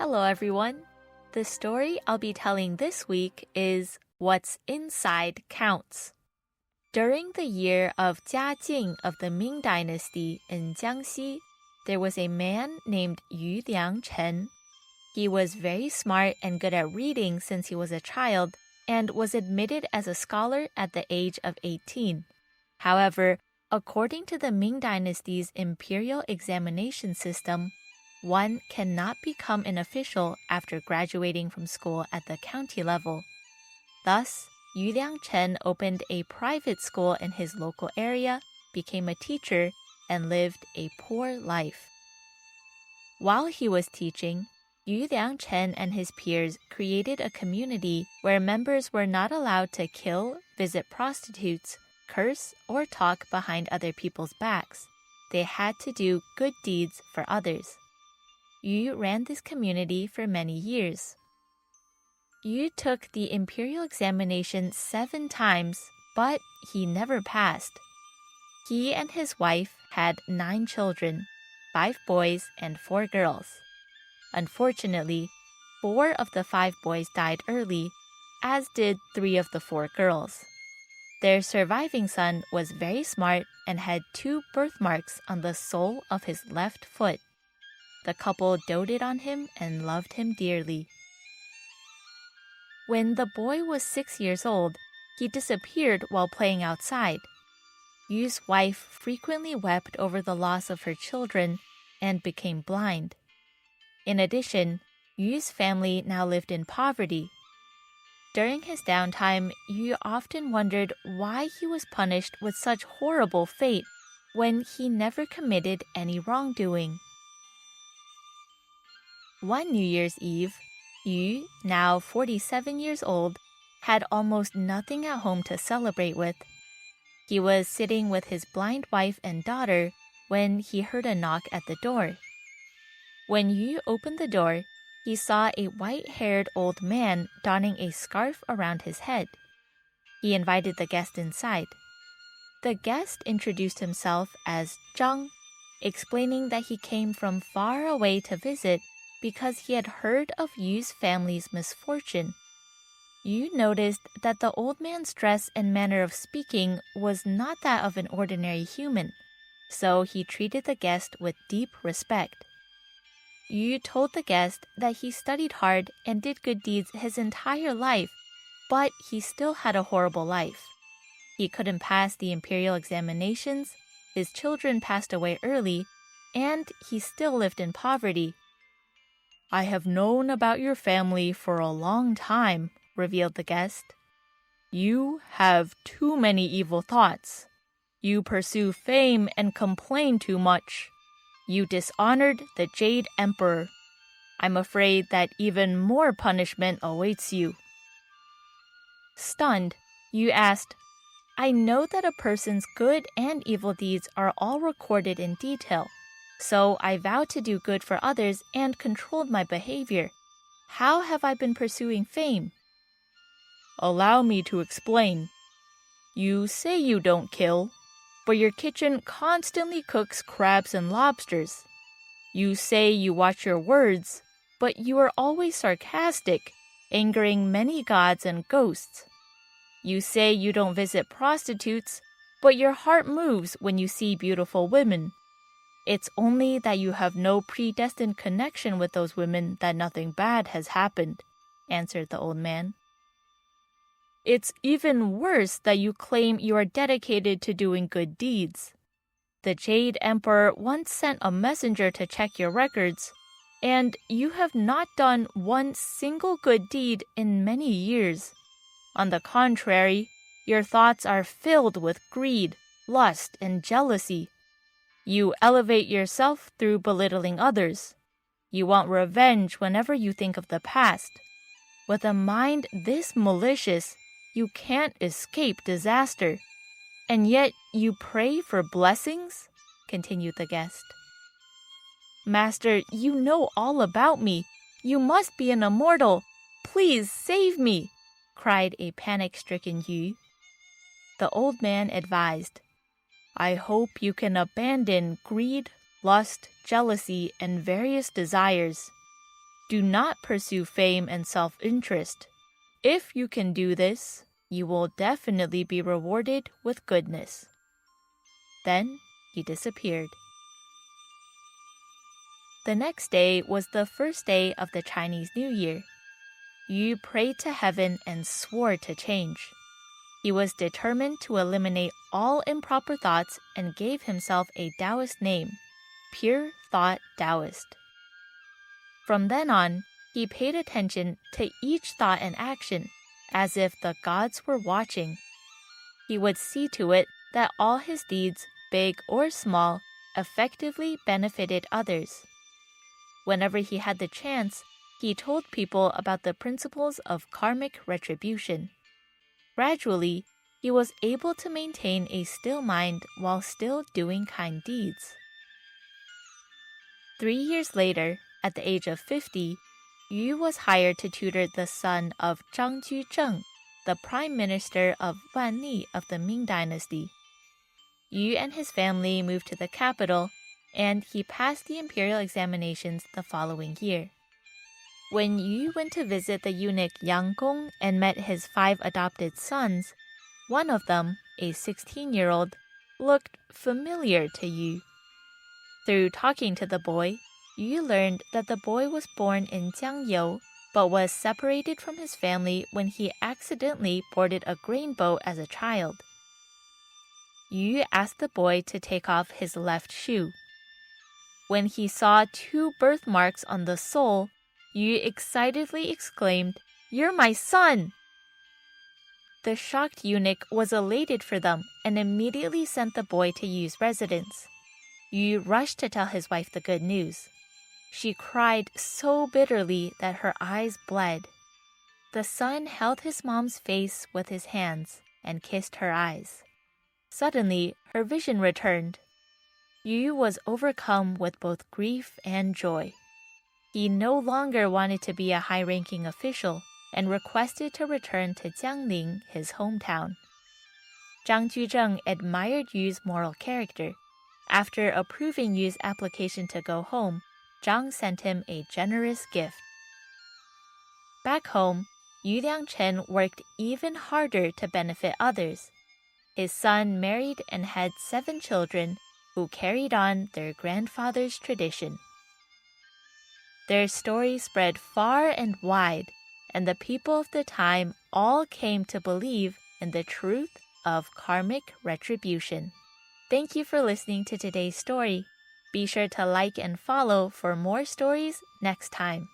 Hello, everyone. The story I'll be telling this week is What's Inside Counts. During the year of Jiajing of the Ming Dynasty in Jiangxi, there was a man named Yu Liangchen. He was very smart and good at reading since he was a child and was admitted as a scholar at the age of 18. However, according to the Ming Dynasty's Imperial Examination System, one cannot become an official after graduating from school at the county level. Thus, Yu Liangchen opened a private school in his local area, became a teacher, and lived a poor life. While he was teaching, Yu Liangchen and his peers created a community where members were not allowed to kill, visit prostitutes, curse, or talk behind other people's backs. They had to do good deeds for others. Yu ran this community for many years. Yu took the Imperial Examination 7 times, but he never passed. He and his wife had 9 children, 5 boys and 4 girls. Unfortunately, 4 of the 5 boys died early, as did 3 of the 4 girls. Their surviving son was very smart and had 2 birthmarks on the sole of his left foot. The couple doted on him and loved him dearly. When the boy was 6 years old, he disappeared while playing outside. Yu's wife frequently wept over the loss of her children and became blind. In addition, Yu's family now lived in poverty. During his downtime, Yu often wondered why he was punished with such horrible fate when he never committed any wrongdoing. One New Year's Eve, Yu, now 47 years old, had almost nothing at home to celebrate with. He was sitting with his blind wife and daughter when he heard a knock at the door. When Yu opened the door, he saw a white-haired old man donning a scarf around his head. He invited the guest inside. The guest introduced himself as Zhang, explaining that he came from far away to visit because he had heard of Yu's family's misfortune. Yu noticed that the old man's dress and manner of speaking was not that of an ordinary human, so he treated the guest with deep respect. Yu told the guest that he studied hard and did good deeds his entire life, but he still had a horrible life. He couldn't pass the imperial examinations, his children passed away early, and he still lived in poverty. "I have known about your family for a long time," revealed the guest. "You have too many evil thoughts. You pursue fame and complain too much. You dishonored the Jade Emperor. I'm afraid that even more punishment awaits you." Stunned, Yu asked, "I know that a person's good and evil deeds are all recorded in detail. So I vowed to do good for others and controlled my behavior. How have I been pursuing fame?" "Allow me to explain. You say you don't kill, but your kitchen constantly cooks crabs and lobsters. You say you watch your words, but you are always sarcastic, angering many gods and ghosts. You say you don't visit prostitutes, but your heart moves when you see beautiful women. It's only that you have no predestined connection with those women that nothing bad has happened," answered the old man. "It's even worse that you claim you are dedicated to doing good deeds. The Jade Emperor once sent a messenger to check your records, and you have not done one single good deed in many years. On the contrary, your thoughts are filled with greed, lust, and jealousy. You elevate yourself through belittling others. You want revenge whenever you think of the past. With a mind this malicious, you can't escape disaster. And yet you pray for blessings?" continued the guest. "Master, you know all about me. You must be an immortal. Please save me," cried a panic-stricken Yu. The old man advised, "I hope you can abandon greed, lust, jealousy, and various desires. Do not pursue fame and self-interest. If you can do this, you will definitely be rewarded with goodness." Then he disappeared. The next day was the first day of the Chinese New Year. Yu prayed to heaven and swore to change. He was determined to eliminate all improper thoughts and gave himself a Taoist name, Pure Thought Taoist. From then on, he paid attention to each thought and action, as if the gods were watching. He would see to it that all his deeds, big or small, effectively benefited others. Whenever he had the chance, he told people about the principles of karmic retribution. Gradually, he was able to maintain a still mind while still doing kind deeds. 3 years later, at the age of 50, Yu was hired to tutor the son of Jiajing, the prime minister of Wanli of the Ming Dynasty. Yu and his family moved to the capital, and he passed the imperial examinations the following year. When Yu went to visit the eunuch Yang and met his 5 adopted sons, one of them, a 16-year-old, looked familiar to Yu. Through talking to the boy, Yu learned that the boy was born in Jiangxi, but was separated from his family when he accidentally boarded a grain boat as a child. Yu asked the boy to take off his left shoe. When he saw 2 birthmarks on the sole, Yu excitedly exclaimed, "You're my son!" The shocked eunuch was elated for them and immediately sent the boy to Yu's residence. Yu rushed to tell his wife the good news. She cried so bitterly that her eyes bled. The son held his mom's face with his hands and kissed her eyes. Suddenly, her vision returned. Yu was overcome with both grief and joy. He no longer wanted to be a high-ranking official and requested to return to Jiangling, his hometown. Jiangxi admired Yu's moral character. After approving Yu's application to go home, Zhang sent him a generous gift. Back home, Yu Liangchen worked even harder to benefit others. His son married and had 7 children who carried on their grandfather's tradition. Their story spread far and wide, and the people of the time all came to believe in the truth of karmic retribution. Thank you for listening to today's story. Be sure to like and follow for more stories next time.